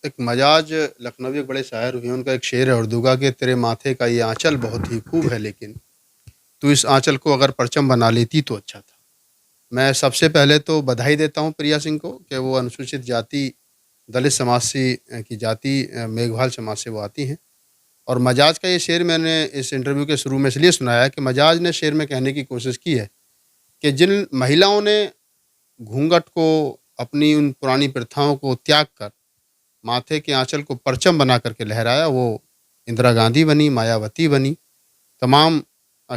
एक मजाज लखनवी एक बड़े शायर हुए, उनका एक शेर है उर्दू का कि तेरे माथे का ये आंचल बहुत ही खूब है, लेकिन तू इस आंचल को अगर परचम बना लेती तो अच्छा था। मैं सबसे पहले तो बधाई देता हूँ प्रिया सिंह को कि वो अनुसूचित जाति दलित समाज से की जाति मेघवाल समाज से वो आती हैं। और मजाज का ये शेर मैंने इस इंटरव्यू के शुरू में इसलिए सुनाया है कि मजाज ने शेर में कहने की कोशिश की है कि जिन महिलाओं ने घूंघट को, अपनी उन पुरानी प्रथाओं को त्याग कर माथे के आंचल को परचम बना करके लहराया, वो इंदिरा गांधी बनी, मायावती बनी, तमाम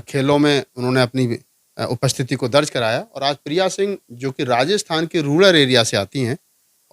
खेलों में उन्होंने अपनी उपस्थिति को दर्ज कराया। और आज प्रिया सिंह जो कि राजस्थान के रूरल एरिया से आती हैं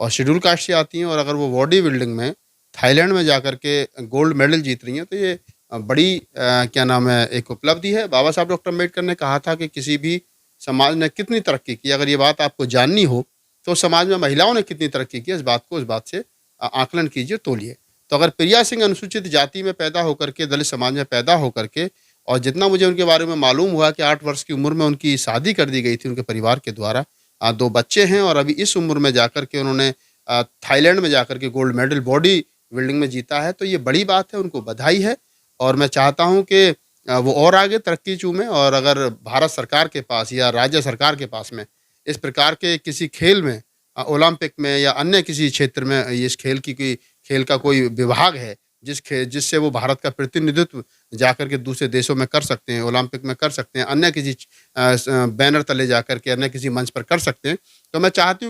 और शेड्यूल कास्ट से आती हैं, और अगर वो बॉडी बिल्डिंग में थाईलैंड में जाकर के गोल्ड मेडल जीत रही हैं, तो ये बड़ी क्या नाम है, एक उपलब्धि है। बाबा साहब डॉक्टर अम्बेडकर ने कहा था कि किसी भी समाज ने कितनी तरक्की की, अगर ये बात आपको जाननी हो तो समाज में महिलाओं ने कितनी तरक्की की, इस बात से आकलन कीजिए, तोलिए। तो अगर प्रिया सिंह अनुसूचित जाति में पैदा होकर के, दलित समाज में पैदा होकर के, और जितना मुझे उनके बारे में मालूम हुआ कि 8 वर्ष की उम्र में उनकी शादी कर दी गई थी उनके परिवार के द्वारा, 2 बच्चे हैं, और अभी इस उम्र में जाकर के उन्होंने थाईलैंड में जाकर के गोल्ड मेडल बॉडी बिल्डिंग में जीता है, तो ये बड़ी बात है, उनको बधाई है। और मैं चाहता हूँ कि वो और आगे तरक्की चूमें, और अगर भारत सरकार के पास या राज्य सरकार के पास में इस प्रकार के किसी खेल में, ओलंपिक में या अन्य किसी क्षेत्र में, इस खेल का कोई विभाग है जिससे वो भारत का प्रतिनिधित्व जाकर के दूसरे देशों में कर सकते हैं, ओलंपिक में कर सकते हैं, अन्य किसी बैनर तले जाकर के अन्य किसी मंच पर कर सकते हैं, तो मैं चाहता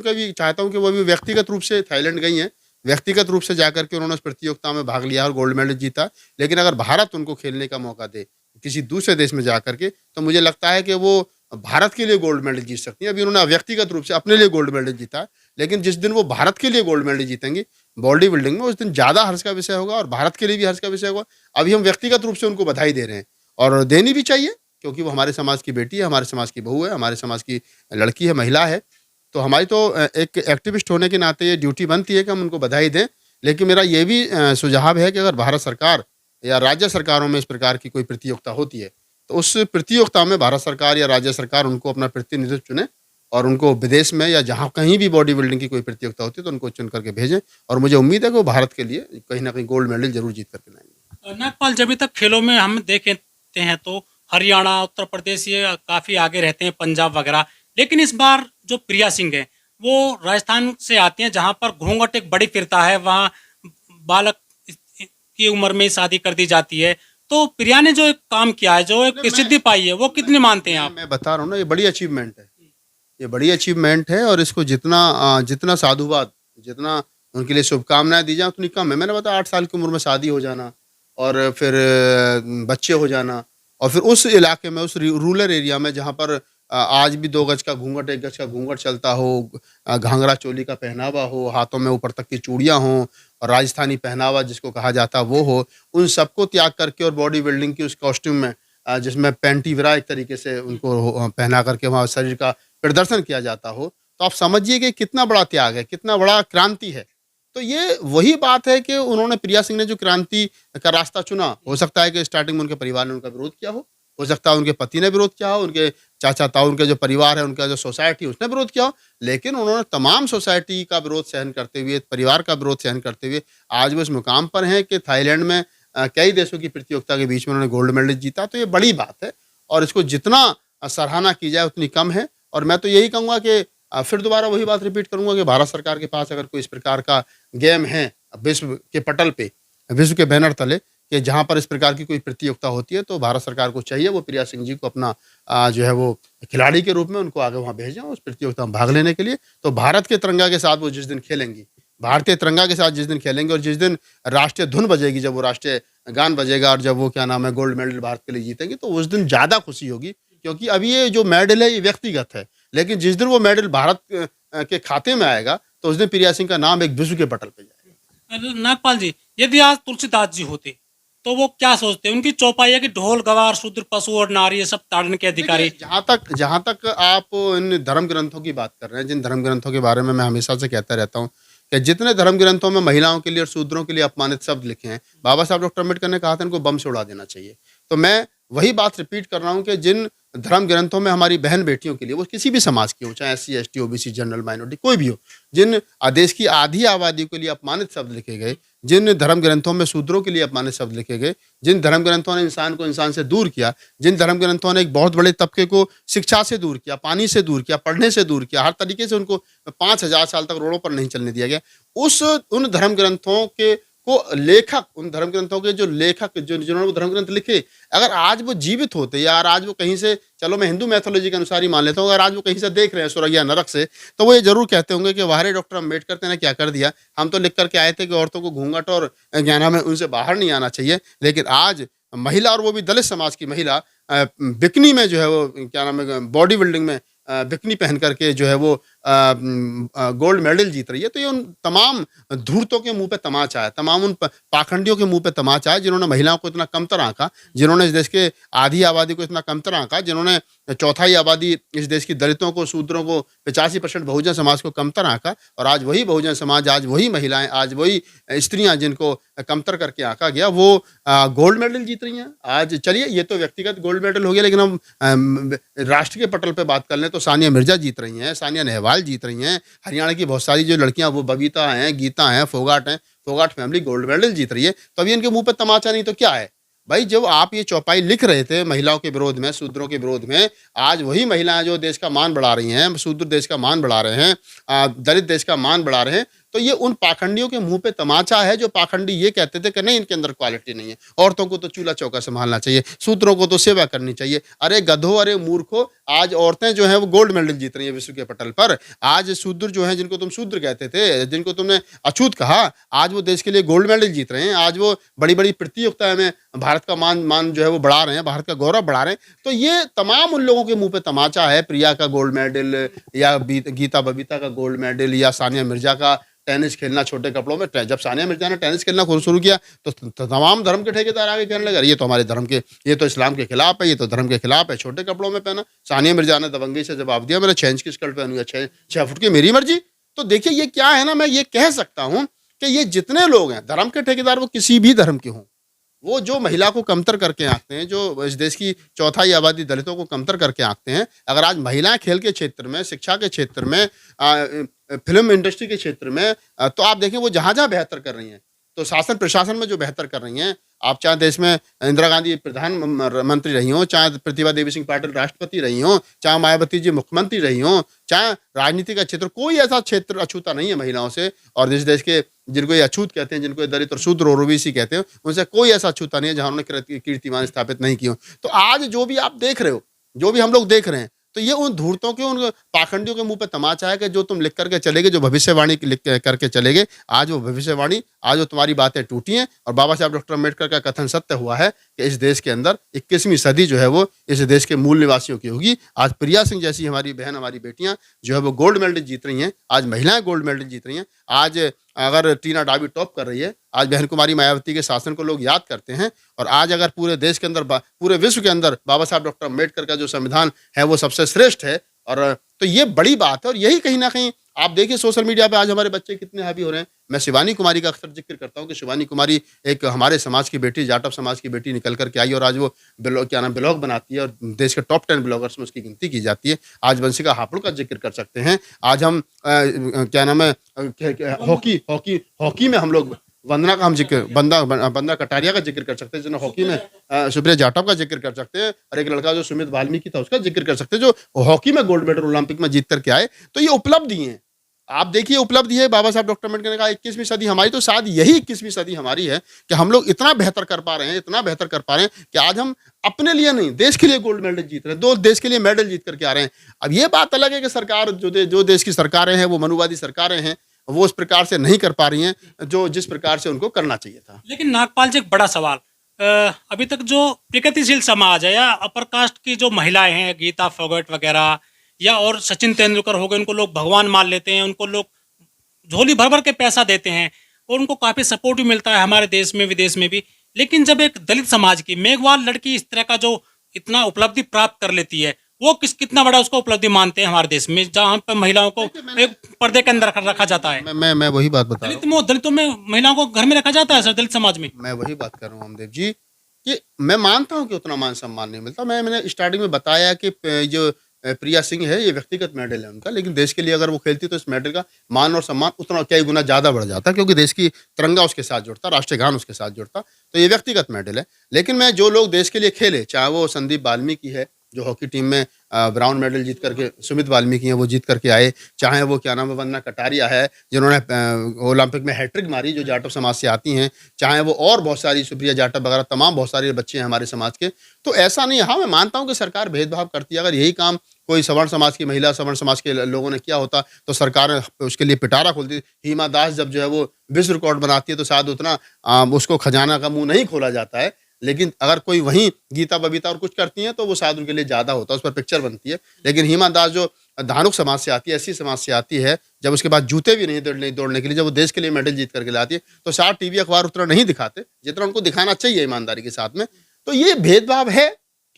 हूँ कि वो भी व्यक्तिगत रूप से थाईलैंड गई हैं, व्यक्तिगत रूप से जाकर के उन्होंने उस प्रतियोगिता में भाग लिया और गोल्ड मेडल जीता। लेकिन अगर भारत उनको खेलने का मौका दे किसी दूसरे देश में जाकर के, तो मुझे लगता है कि वो भारत के लिए गोल्ड मेडल जीत सकती हैं। अभी उन्होंने व्यक्तिगत रूप से अपने लिए गोल्ड मेडल जीता है, लेकिन जिस दिन वो भारत के लिए गोल्ड मेडल जीतेंगी बॉडी बिल्डिंग में, उस दिन ज़्यादा हर्ष का विषय होगा और भारत के लिए भी हर्ष का विषय होगा। अभी हम व्यक्तिगत रूप से उनको बधाई दे रहे हैं, और देनी भी चाहिए, क्योंकि वो हमारे समाज की बेटी है, हमारे समाज की बहू है, हमारे समाज की लड़की है, महिला है। तो हमारी तो एक एक्टिविस्ट होने के नाते ये ड्यूटी बनती है कि हम उनको बधाई दें। लेकिन मेरा ये भी सुझाव है कि अगर भारत सरकार या राज्य सरकारों में इस प्रकार की कोई प्रतियोगिता होती है, तो उस प्रतियोगिता में भारत सरकार या राज्य सरकार उनको अपना प्रतिनिधित्व चुने, और उनको विदेश में या जहाँ कहीं भी बॉडी बिल्डिंग की कोई प्रतियोगिता होती है तो उनको चुन करके भेजें। और मुझे उम्मीद है कि वो भारत के लिए कहीं ना कहीं गोल्ड मेडल जरूर जीत करके लाएंगे। नागपाल, जब तक खेलों में हम देखते हैं तो हरियाणा, उत्तर प्रदेश ये काफ़ी आगे रहते हैं, पंजाब वगैरह। लेकिन इस बार जो प्रिया सिंह है वो राजस्थान से आती हैं, जहाँ पर घूंघट एक बड़ी फिरता है, वहाँ बालक की उम्र में शादी कर दी जाती है। तो प्रिया ने जो एक काम किया है, जो एक सिद्धि पाई है, वो कितनी मानते हैं आप? मैं बता रहा हूँ ना, ये बड़ी अचीवमेंट है, ये बड़ी अचीवमेंट है, और इसको जितना साधुवाद, जितना उनके लिए शुभकामनाएं दी जाए उतनी कम है। मैंने बताया 8 साल की उम्र में शादी हो जाना, और फिर बच्चे हो जाना, और फिर उस इलाके में, उस रूरल एरिया में जहाँ पर आज भी 2 गज का घूंघट, 1 गज का घूंघट चलता हो, घाघरा चोली का पहनावा हो, हाथों में ऊपर तक की चूड़ियाँ हों, और राजस्थानी पहनावा जिसको कहा जाता वो हो, उन सबको त्याग करके और बॉडी बिल्डिंग की उस कॉस्ट्यूम में, जिसमें पैंटीवरा एक तरीके से उनको पहना करके वहाँ शरीर का प्रदर्शन किया जाता हो, तो आप समझिए कि कितना बड़ा त्याग है, कितना बड़ा क्रांति है। तो ये वही बात है कि उन्होंने, प्रिया सिंह ने जो क्रांति का रास्ता चुना, हो सकता है कि स्टार्टिंग में उनके परिवार ने उनका विरोध किया हो सकता है उनके पति ने विरोध किया हो, उनके चाचा ताऊ, उनके जो परिवार है, उनका जो सोसाइटी उसने विरोध किया हो, लेकिन उन्होंने तमाम सोसाइटी का विरोध सहन करते हुए, परिवार का विरोध सहन करते हुए आज वो इस मुकाम पर हैं कि थाईलैंड में कई देशों की प्रतियोगिता के बीच में उन्होंने गोल्ड मेडल जीता। तो ये बड़ी बात है, और इसको जितना सराहना की जाए उतनी कम है। और मैं तो यही कहूँगा कि फिर दोबारा वही बात रिपीट करूँगा कि भारत सरकार के पास अगर कोई इस प्रकार का गेम है विश्व के पटल पे, विश्व के बैनर तले, कि जहाँ पर इस प्रकार की कोई प्रतियोगिता होती है, तो भारत सरकार को चाहिए वो प्रिया सिंह जी को अपना जो है वो खिलाड़ी के रूप में उनको आगे वहाँ भेजें उस प्रतियोगिता में भाग लेने के लिए। तो भारत के तिरंगा के साथ वो जिस दिन खेलेंगी, भारतीय तिरंगा के साथ जिस दिन खेलेंगे, और जिस दिन राष्ट्रीय धुन बजेगी, जब वो राष्ट्रीय गान बजेगा, और जब वो क्या नाम है गोल्ड मेडल भारत के लिए जीतेंगे, तो उस दिन ज़्यादा खुशी होगी। क्योंकि अभी ये जो मेडल है ये व्यक्तिगत है, लेकिन जिस दिन वो मेडल भारत के खाते में आएगा, तो उस दिन प्रिया सिंह का नाम एक विश्व के पटल पर जाएगा। नागपाल जी, यदि आज तुलसीदास जी होते तो वो क्या सोचते? उनकी चौपाई है कि ढोल गवार शूद्र पशु और नारी ये सब ताड़न के अधिकारी। जहाँ तक आप इन धर्म ग्रंथों की बात कर रहे हैं, जिन धर्म ग्रंथों के बारे में मैं हमेशा से कहता रहता हूँ कि जितने धर्म ग्रंथों में महिलाओं के लिए और शूद्रों के लिए अपमानित शब्द लिखे हैं, बाबा साहब डॉक्टर अम्बेडकर ने कहा था इनको बम से उड़ा देना चाहिए। तो मैं वही बात रिपीट कर रहा हूँ कि जिन धर्म ग्रंथों में हमारी बहन बेटियों के लिए, वो किसी भी समाज की हो, चाहे SC, ST, OBC, general, minority, कोई भी हो, जिन देश की आधी आबादी के लिए अपमानित शब्द लिखे गए, जिन धर्म ग्रंथों में शूद्रों के लिए अपमानित शब्द लिखे गए, जिन धर्म ग्रंथों ने इंसान को इंसान से दूर किया, जिन धर्म ग्रंथों ने एक बहुत बड़े तबके को शिक्षा से दूर किया, पानी से दूर किया, पढ़ने से दूर किया, हर तरीके से उनको 5,000 साल तक रोडों पर नहीं चलने दिया गया, उन धर्म ग्रंथों के को लेखक, उन धर्म ग्रंथों के जो लेखक, जो जिन्होंने वो धर्म ग्रंथ लिखे, अगर आज वो जीवित होते, या आज वो कहीं से, चलो मैं हिंदू मैथोलॉजी के अनुसार ही मान लेता हूँ, अगर आज वो कहीं से देख रहे हैं स्वर्ग या नरक से, तो वो ये जरूर कहते होंगे कि वाह रे डॉक्टर अम्बेडकर ने क्या कर दिया, हम तो लिख करके आए थे कि औरतों को घूंघट और ज्ञाना में उनसे बाहर नहीं आना चाहिए, लेकिन आज महिला, और वो भी दलित समाज की महिला, बिकनी में जो है वो क्या नाम है, बॉडी बिल्डिंग में बिकनी पहन करके जो है वो गोल्ड मेडल जीत रही है। तो ये उन तमाम धूर्तों के मुंह पे तमाचा है, तमाम उन पाखंडियों के मुंह पे तमाचा है, जिन्होंने महिलाओं को इतना कमतर आंका, जिन्होंने इस देश के आधी आबादी को इतना कमतर आंका, जिन्होंने चौथाई आबादी इस देश की दलितों को, शूद्रों को, 85% बहुजन समाज को कमतर आंका, और आज वही बहुजन समाज, आज वही महिलाएं, आज वही स्त्रियां जिनको कमतर करके आंका गया, वो गोल्ड मेडल जीत रही हैं। आज चलिए, ये तो व्यक्तिगत गोल्ड मेडल हो गया, लेकिन हम राष्ट्र के पटल पे बात कर लें तो सानिया मिर्जा जीत रही हैं, सानिया नेहवाल जीत रही हैं, हरियाणा की बहुत सारी जो लड़कियां, वो बबीता हैं, गीता हैं, फोगाट हैं, फोगाट फैमिली गोल्ड मेडल जीत रही है। तो अभी इनके मुंह पे तमाचा नहीं तो क्या है भाई? जब आप ये चौपाई लिख रहे थे महिलाओं के विरोध में, शूद्रों के विरोध में, आज वही महिलाएं जो देश का मान बढ़ा रही हैं, शूद्र देश का मान बढ़ा रहे हैं, दलित देश का मान बढ़ा रहे हैं, तो ये उन पाखंडियों के मुंह पे तमाचा है, जो पाखंडी ये कहते थे कि नहीं, इनके अंदर क्वालिटी नहीं है, औरतों को तो चूल्हा चौका संभालना चाहिए, शूद्रों को तो सेवा करनी चाहिए। अरे गधो, अरे मूर्खो, आज औरतें जो हैं वो गोल्ड मेडल जीत रही हैं विश्व के पटल पर। आज शूद्र जो हैं, जिनको तुम शूद्र कहते थे, जिनको तुमने अछूत कहा, आज वो देश के लिए गोल्ड मेडल जीत रहे हैं। आज वो बड़ी बड़ी प्रतियोगिताएं में भारत का मान जो है वो बढ़ा रहे हैं, भारत का गौरव बढ़ा रहे हैं। तो ये तमाम उन लोगों के मुंह पे तमाचा है, प्रिया का गोल्ड मेडल, या गीता बबीता का गोल्ड मेडल, या सानिया मिर्जा का टेनिस खेलना छोटे कपड़ों में। जब सानिया मिर्जा ने टेनिस खेलना शुरू किया तो तमाम धर्म के ठेकेदार आगे कहने लगे, ये तो हमारे धर्म के, ये तो इस्लाम के खिलाफ है, ये तो धर्म के खिलाफ है, छोटे कपड़ों में पहना। सानिया मिर्जा ने दबंगी से जवाब दिया, मैंने 6 इंच की स्कर्ट पहनी है, 6 फुट की मेरी मर्जी। तो देखिए ये क्या है ना, मैं ये कह सकता हूं कि ये जितने लोग हैं धर्म के ठेकेदार, वो किसी भी धर्म के हों, वो जो महिला को कमतर करके आंकते हैं, जो इस देश की चौथाई आबादी दलितों को कमतर करके आंकते हैं, अगर आज महिलाएं खेल के क्षेत्र में, शिक्षा के क्षेत्र में, फिल्म इंडस्ट्री के क्षेत्र में, तो आप देखें वो जहां जहां बेहतर कर रही हैं, तो शासन प्रशासन में जो बेहतर कर रही हैं, आप चाहे देश में इंदिरा गांधी प्रधानमंत्री रही हों, चाहे प्रतिभा देवी सिंह पाटिल राष्ट्रपति रही हों, चाहे मायावती जी मुख्यमंत्री रही हों, चाहे राजनीति का क्षेत्र, कोई ऐसा क्षेत्र अछूता नहीं है महिलाओं से। और जिस देश के, जिनको ये अछूत कहते हैं, जिनको ये दलित और शूद्र और ओबीसी कहते हैं, उनसे कोई ऐसा अछूता नहीं है जहां उन्होंने कीर्तिमान स्थापित नहीं किया। तो आज जो भी आप देख रहे हो, जो भी हम लोग देख रहे हैं, तो ये उन धूर्तों के, उन पाखंडियों के मुंह पे तमाचा है कि जो तुम लिख करके चलेगे, जो भविष्यवाणी लिख करके चलेगे, आज वो भविष्यवाणी, आज वो तुम्हारी बातें टूटी हैं। और बाबा साहब डॉक्टर अम्बेडकर का कथन सत्य हुआ है कि इस देश के अंदर 21वीं सदी जो है वो इस देश के मूल निवासियों की होगी। आज प्रिया सिंह जैसी हमारी बहन, हमारी बेटियां जो है वो गोल्ड मेडल जीत रही हैं, आज महिलाएं गोल्ड मेडल जीत रही हैं। आज अगर टीना डाबी टॉप कर रही है, आज बहन कुमारी मायावती के शासन को लोग याद करते हैं, और आज अगर पूरे देश के अंदर, पूरे विश्व के अंदर बाबा साहब डॉक्टर अम्बेडकर का जो संविधान है वो सबसे श्रेष्ठ है, और तो ये बड़ी बात है। और यही कहीं ना कहीं आप देखिए सोशल मीडिया पे आज हमारे बच्चे कितने हावी हो रहे हैं। मैं शिवानी कुमारी का अक्सर जिक्र करता हूँ कि शिवानी कुमारी एक हमारे समाज की बेटी, जाटव समाज की बेटी निकल करके आई, और आज वो ब्लॉग बनाती है, और देश के टॉप 10 ब्लॉगर्स में उसकी गिनती की जाती है। आज वंशिका हापुड़ का जिक्र कर सकते हैं। आज हम क्या नाम है, हॉकी में हम लोग वंदना का हम जिक्र, बंदा कटारिया का जिक्र कर सकते हैं, जिन्हें हॉकी में सुप्रिया जाटव का जिक्र कर सकते हैं, और एक लड़का जो सुमित वाल्मीकि था उसका जिक्र कर सकते हैं, जो हॉकी में गोल्ड मेडल ओलंपिक में जीत करके आए। तो ये उपलब्धि है, आप देखिए उपलब्धि है। बाबा साहब डॉक्टर अम्बेडकर ने कहा 21वीं सदी हमारी, तो शायद यही 21वीं सदी हमारी है कि हम लोग इतना बेहतर कर पा रहे हैं, इतना बेहतर कर पा रहे हैं कि आज हम अपने लिए नहीं, देश के लिए गोल्ड मेडल जीत रहे हैं, 2 देश के लिए मेडल जीत करके आ रहे हैं। अब ये बात अलग है कि सरकार, जो देश की सरकारें हैं वो मनुवादी सरकारें हैं, वो उस प्रकार से नहीं कर पा रही हैं जो जिस प्रकार से उनको करना चाहिए था। लेकिन नागपाल जी, एक बड़ा सवाल, अभी तक जो प्रगतिशील समाज है या अपर कास्ट की जो महिलाएं हैं, गीता फोगाट वगैरह, या और सचिन तेंदुलकर हो गए, उनको लोग भगवान मान लेते हैं, उनको लोग झोली भर भर के पैसा देते हैं, और उनको काफ़ी सपोर्ट भी मिलता है हमारे देश में, विदेश में भी। लेकिन जब एक दलित समाज की मेघवाल लड़की इस तरह का जो इतना उपलब्धि प्राप्त कर लेती है, वो कितना बड़ा उसको उपलब्धि मानते हैं हमारे देश में, जहाँ पर महिलाओं को एक पर्दे के अंदर रखा जाता है। मैं वही बात बता रहा हूँ, दलितों में महिलाओं को घर में रखा जाता है सर, दलित समाज में। मैं वही बात कर रहा हूँ हमदेव जी कि मैं मानता हूँ कि उतना मान सम्मान नहीं मिलता। मैंने स्टार्टिंग में बताया कि जो प्रिया सिंह है, ये व्यक्तिगत मेडल है उनका, लेकिन देश के लिए अगर वो खेलती तो इस मेडल का मान और सम्मान उतना कई गुना ज़्यादा बढ़ जाता, क्योंकि देश की तिरंगा उसके साथ जुड़ता, राष्ट्रीय गान उसके साथ जुड़ता। तो ये व्यक्तिगत मेडल है। लेकिन मैं जो लोग देश के लिए खेले, चाहे वो संदीप वाल्मीकि है जो हॉकी टीम में ब्राउन मेडल जीत करके, सुमित वाल्मीकि हैं वो जीत करके आए, चाहे वो क्या नाम है वंदना कटारिया है जिन्होंने ओलंपिक में हैट्रिक मारी, जो जाटव समाज से आती हैं, चाहे वो और बहुत सारी सुप्रिया जाटव वगैरह तमाम बहुत सारे बच्चे हैं हमारे समाज के। तो ऐसा नहीं है। हाँ, मैं मानता हूँ कि सरकार भेदभाव करती है। अगर यही काम कोई सवर्ण समाज की महिला, सवर्ण समाज के लोगों ने किया होता तो सरकार उसके लिए पिटारा खोलती। हिमा दास जब जो है वो विश्व रिकॉर्ड बनाती है तो शायद उतना उसको खजाना का मुंह नहीं खोला जाता है। लेकिन अगर कोई वहीं गीता बबीता और कुछ करती हैं तो वो शायद उनके लिए ज़्यादा होता है, उस पर पिक्चर बनती है। लेकिन हिमा दास जो धानुक समाज से आती है, एससी समाज से आती है, जब उसके बाद जूते भी नहीं दौड़ने के लिए, जब वो देश के लिए मेडल जीत करके लाती है, तो शायद टीवी अखबार उतना नहीं दिखाते जितना उनको दिखाना चाहिए ईमानदारी के साथ में। तो ये भेदभाव है,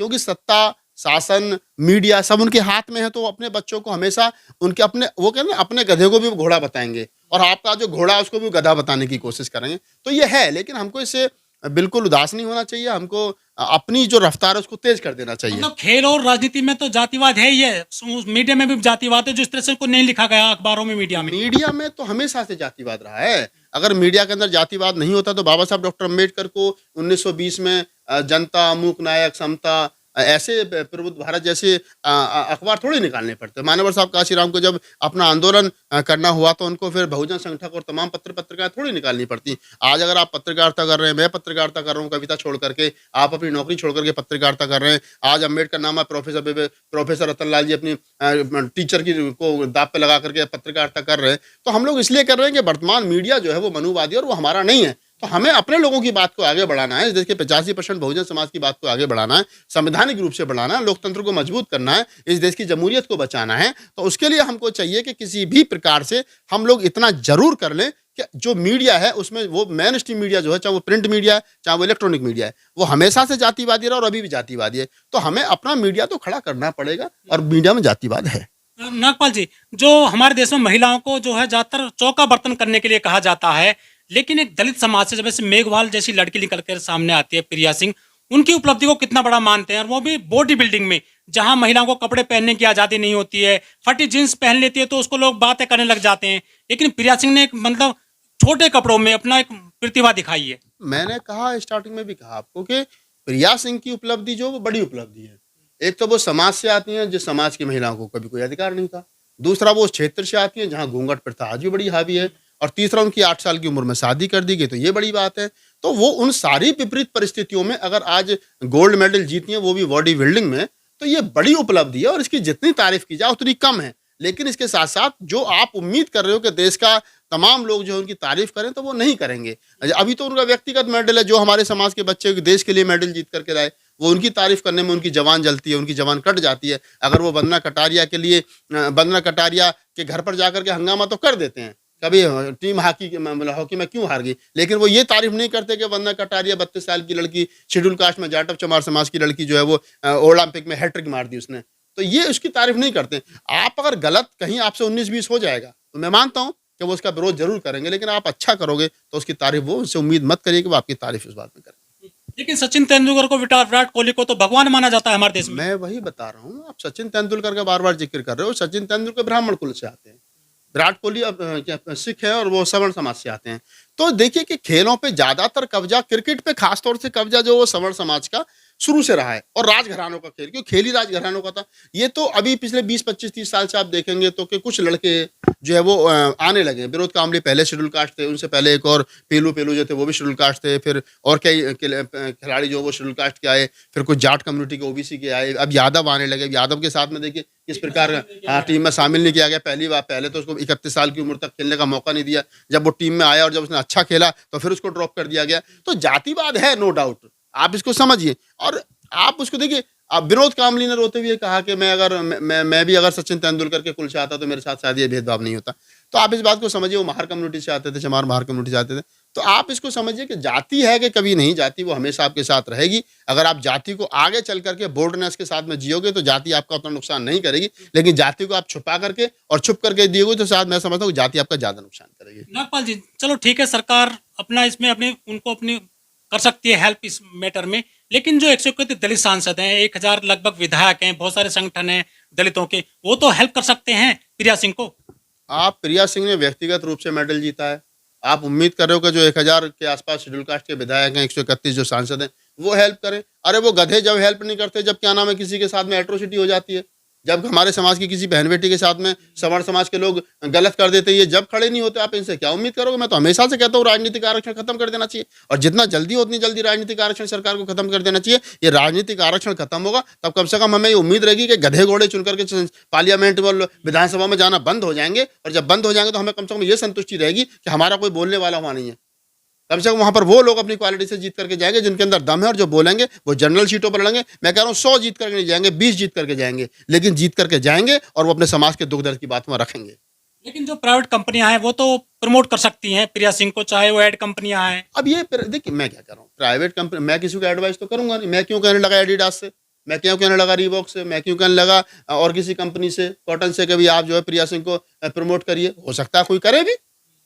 क्योंकि सत्ता, शासन, मीडिया सब उनके हाथ में है। तो अपने बच्चों को हमेशा उनके अपने, वो कहते हैं ना, अपने गधे को भी वो घोड़ा बताएंगे और आपका जो घोड़ा है उसको भी गधा बताने की कोशिश करेंगे। तो ये है, लेकिन हमको इससे बिल्कुल उदास नहीं होना चाहिए। हमको अपनी जो रफ्तार है उसको तेज कर देना चाहिए। मतलब खेल और राजनीति में तो जातिवाद है ही है, मीडिया में भी जातिवाद है, जो इस तरह से को नहीं लिखा गया अखबारों में, मीडिया में। मीडिया में तो हमेशा से जातिवाद रहा है। अगर मीडिया के अंदर जातिवाद नहीं होता तो बाबा साहब डॉक्टर अम्बेडकर को 1920 में जनता, मूक नायक, समता, ऐसे प्रबुद्ध भारत जैसे अखबार थोड़े निकालने पड़ते। मान्यवर साहब काशीराम को जब अपना आंदोलन करना हुआ तो उनको फिर बहुजन संगठक और तमाम पत्रिकाएं थोड़ी निकालनी पड़ती। आज अगर आप पत्रकारिता कर रहे हैं, मैं पत्रकारिता कर रहा हूँ, कविता छोड़ करके, आप अपनी नौकरी छोड़ करके पत्रकारिता कर रहे हैं। आज अम्बेडकर नामा प्रोफेसर रतनलाल जी अपनी टीचर की को दाव पे लगा करके पत्रकारिता कर रहे हैं। तो हम लोग इसलिए कर रहे हैं कि वर्तमान मीडिया जो है वो मनुवादी और वो हमारा नहीं है। तो हमें अपने लोगों की बात को आगे बढ़ाना है। इस देश के 85% बहुजन समाज की बात को आगे बढ़ाना है, संवैधानिक रूप से बढ़ाना है, लोकतंत्र को मजबूत करना है, इस देश की जमहूरियत को बचाना है। तो उसके लिए हमको चाहिए कि किसी भी प्रकार से हम लोग इतना जरूर कर लें कि जो मीडिया है उसमें, वो मेन स्ट्रीम मीडिया जो है, चाहे वो प्रिंट मीडिया है, चाहे वो इलेक्ट्रॉनिक मीडिया है, वो हमेशा से जातिवादी रहा और अभी भी जातिवादी है। तो हमें अपना मीडिया तो खड़ा करना पड़ेगा, और मीडिया में जातिवाद है। नागपाल जी, जो हमारे देश में महिलाओं को जो है ज्यादातर चौका बर्तन करने के लिए कहा जाता है, लेकिन एक दलित समाज से जब ऐसे मेघवाल जैसी लड़की निकल कर सामने आती है, प्रिया सिंह, उनकी उपलब्धि को कितना बड़ा मानते हैं, और वो भी बॉडी बिल्डिंग में, जहां महिलाओं को कपड़े पहनने की आज़ादी नहीं होती है, फटी जींस पहन लेती है तो उसको लोग बातें करने लग जाते हैं। लेकिन प्रिया सिंह ने एक मतलब छोटे कपड़ों में अपना एक प्रतिभा दिखाई है। मैंने कहा, स्टार्टिंग में भी कहा आपको कि प्रिया सिंह की उपलब्धि जो वो बड़ी उपलब्धि है। एक तो वो समाज से आती हैं जिस समाज की महिलाओं को कभी कोई अधिकार नहीं था। दूसरा, वो उस क्षेत्र से आती हैं जहाँ घूंघट प्रथा आज भी बड़ी हावी है। और तीसरा, उनकी 8 साल की उम्र में शादी कर दी गई, तो ये बड़ी बात है। तो वो उन सारी विपरीत परिस्थितियों में अगर आज गोल्ड मेडल जीती हैं, वो भी बॉडी बिल्डिंग में, तो ये बड़ी उपलब्धि है और इसकी जितनी तारीफ की जाए उतनी कम है। लेकिन इसके साथ साथ जो आप उम्मीद कर रहे हो कि देश का तमाम लोग जो है उनकी तारीफ करें, तो वो नहीं करेंगे। अभी तो उनका व्यक्तिगत मेडल है। जो हमारे समाज के बच्चे देश के लिए मेडल जीत करके लाए, वो उनकी तारीफ करने में उनकी जवान जलती है, उनकी जवान कट जाती है। अगर वो वंदना कटारिया के लिए, वंदना कटारिया के घर पर जाकर के हंगामा तो कर देते हैं, कभी टीम हॉकी में क्यों हार गई, लेकिन वो ये तारीफ नहीं करते कि वंदना कटारिया 32 साल की लड़की, शेड्यूल कास्ट में जाटव चमार समाज की लड़की जो है वो ओलंपिक में हैट्रिक मार दी उसने। तो ये उसकी तारीफ नहीं करते। आप अगर गलत कहीं आपसे 19-20 हो जाएगा तो मैं मानता हूँ कि वो उसका विरोध जरूर करेंगे, लेकिन आप अच्छा करोगे तो उसकी तारीफ, वो उससे उम्मीद मत करिए कि वो आपकी तारीफ इस बात में करें। लेकिन सचिन तेंदुलकर को, विराट कोहली को तो भगवान माना जाता है हमारे देश में। मैं वही बता रहा हूँ, आप सचिन तेंदुलकर का बार बार जिक्र कर रहे हो। सचिन तेंदुलकर ब्राह्मण कुल से आते हैं, विराट कोहली अब सिख है और वो सवर्ण समाज से आते हैं। तो देखिए कि खेलों पे ज्यादातर कब्जा, क्रिकेट पे खासतौर से कब्जा जो वो सवर्ण समाज का शुरू से रहा है, और राजघरानों का खेल, क्योंकि खेल ही राजघरानों का था। ये तो अभी पिछले 20-25-30 साल से आप देखेंगे तो कि कुछ लड़के जो है वो आने लगे। विनोद कांबले पहले शेड्यूल कास्ट थे, उनसे पहले एक और पेलू जो थे वो भी शेड्यूल कास्ट थे। फिर और कई खिलाड़ी जो वो शेड्यूल कास्ट के आए, फिर कुछ जाट कम्युनिटी के, ओबीसी के आए। अब यादव आने लगे। यादव के साथ में देखिए किस प्रकार टीम में शामिल नहीं किया गया। पहली बार, पहले तो उसको 31 साल की उम्र तक खेलने का मौका नहीं दिया। जब वो टीम में आया और जब उसने अच्छा खेला तो फिर उसको ड्रॉप कर दिया गया। तो जातिवाद है, नो डाउट, आप इसको समझिए। और आप उसको देखिए, अब विनोद कांबली ने रोते हुए कहा कि मैं भी अगर सचिन तेंदुलकर के कुल से आता तो मेरे साथ शायद ये भेदभाव नहीं होता। तो आप इस बात को समझिए, वो महार कम्युनिटी से आते थे, चमार महार कम्युनिटी से आते थे। तो आप इसको समझिए कि जाति है कि कभी नहीं, जाति वो हमेशा आपके साथ रहेगी। अगर आप जाति को आगे चल करके बोल्डनेस के साथ में जियोगे तो जाति आपका उतना नुकसान नहीं करेगी। लेकिन जाति को आप छुपा करके और छुप करके दियोगे तो शायद मैं समझता हूँ जाति आपका ज्यादा नुकसान करेगी। नागपाल जी, चलो ठीक है, सरकार अपना इसमें अपनी उनको अपनी कर सकती है हेल्प इस मैटर में। लेकिन जो 131 दलित सांसद हैं, 1000 लगभग विधायक हैं, बहुत सारे संगठन हैं दलितों के, वो तो हेल्प कर सकते हैं प्रिया सिंह को। आप प्रिया सिंह ने व्यक्तिगत रूप से मेडल जीता है, आप उम्मीद कर रहे हो कि जो 1000 के आसपास शेड्यूल कास्ट के विधायक हैं, 131 जो सांसद हैं, वो हेल्प करें। अरे वो गधे जब हेल्प नहीं करते, जब क्या नाम है किसी के साथ में एट्रोसिटी हो जाती है, जब हमारे समाज की किसी बहन बेटी के साथ में सवर्ण समाज के लोग गलत कर देते हैं, ये जब खड़े नहीं होते, आप इनसे क्या उम्मीद करोगे। मैं तो हमेशा से कहता हूँ राजनीतिक आरक्षण खत्म कर देना चाहिए, और जितना जल्दी हो उतनी जल्दी राजनीतिक आरक्षण सरकार को खत्म कर देना चाहिए। ये राजनीतिक आरक्षण खत्म होगा तब कम से कम हमें ये उम्मीद रहेगी कि गधे घोड़े चुन करके पार्लियामेंट व विधानसभा में जाना बंद हो जाएंगे, और जब बंद हो जाएंगे तो हमें कम से कम ये संतुष्टि रहेगी कि हमारा कोई बोलने वाला वहाँ नहीं है। कम से कम वहां पर वो लोग अपनी क्वालिटी से जीत करके जाएंगे जिनके अंदर दम है, और जो बोलेंगे वो जनरल सीटों पर लड़ेंगे। मैं कह रहा हूँ 100 जीत करके नहीं जाएंगे, 20 जीत करके जाएंगे, लेकिन जीत करके जाएंगे और वो अपने समाज के दुख दर्द की बात वहां रखेंगे। लेकिन जो प्राइवेट कंपनियां हैं वो तो प्रमोट कर सकती हैं प्रिया सिंह को, चाहे वो एड कंपनियां हैं। अब ये देखिए, मैं क्या कर रहा हूँ, प्राइवेट कंपनी, मैं किसी को एडवाइस तो करूंगा नहीं। मैं क्यों कहने लगा एडिडास से, मैं क्यों कहने लगा रीबॉक से, मैं क्यों कहने लगा और किसी कंपनी से, कॉटन से, कभी आप जो है प्रिया सिंह को प्रमोट करिए। हो सकता है कोई करे भी,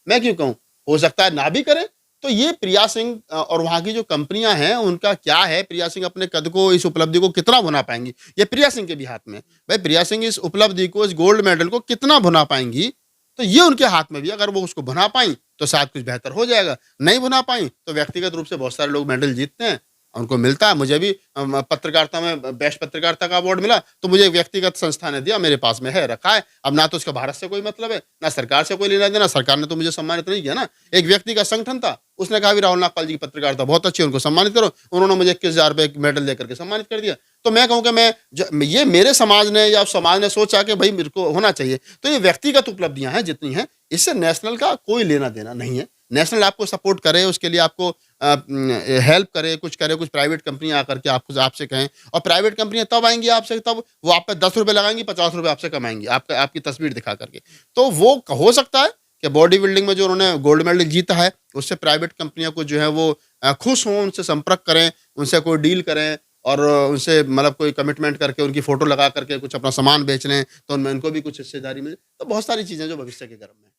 मैं क्यों कहूँ, हो सकता है ना भी करे। तो ये प्रिया सिंह और वहाँ की जो कंपनियां हैं उनका क्या है, प्रिया सिंह अपने कद को, इस उपलब्धि को कितना भुना पाएंगी, ये प्रिया सिंह के भी हाथ में है। भाई प्रिया सिंह इस उपलब्धि को, इस गोल्ड मेडल को कितना भुना पाएंगी, तो ये उनके हाथ में भी। अगर वो उसको भुना पाई तो शायद कुछ बेहतर हो जाएगा, नहीं भुना पाई तो व्यक्तिगत रूप से बहुत सारे लोग मेडल जीतते हैं, उनको मिलता है। मुझे भी पत्रकारिता में बेस्ट पत्रकारिता का अवार्ड मिला, तो मुझे एक व्यक्तिगत संस्था ने दिया, मेरे पास में है, रखा है। अब ना तो उसका भारत से कोई मतलब है, ना सरकार से कोई लेना देना, सरकार ने तो मुझे सम्मानित नहीं किया ना। एक व्यक्ति का संगठन था, उसने कहा भी राहुल नागपाल जी की पत्रकारिता बहुत अच्छी है, उनको सम्मानित करो। उन्होंने मुझे 21,000 रुपये मेडल देकर के सम्मानित कर दिया। तो मैं कहूँ कि ये मेरे समाज ने या समाज ने सोचा कि भाई मेरे को होना चाहिए। तो ये व्यक्तिगत उपलब्धियां हैं जितनी हैं, इससे नेशनल का कोई लेना देना नहीं है। नेशनल आपको सपोर्ट करे, उसके लिए आपको हेल्प करे, कुछ करे, कुछ प्राइवेट कंपनियां आकर के आपको आपसे कहें, और प्राइवेट कंपनियां तब आएंगी आपसे, तब वो आप पे 10 रुपये लगाएंगी, 50 रुपये आपसे कमाएंगी, आपकी तस्वीर दिखा करके। तो वो हो सकता है कि बॉडी बिल्डिंग में जो उन्होंने गोल्ड मेडल जीता है, उससे प्राइवेट कंपनियों को जो है वो खुश हों, उनसे संपर्क करें, उनसे कोई डील करें, और उनसे मतलब कोई कमिटमेंट करके उनकी फोटो लगा करके कुछ अपना सामान बेच लें, तो उनमें उनको भी कुछ हिस्सेदारी मिले। तो बहुत सारी चीज़ें जो भविष्य के गर्भ में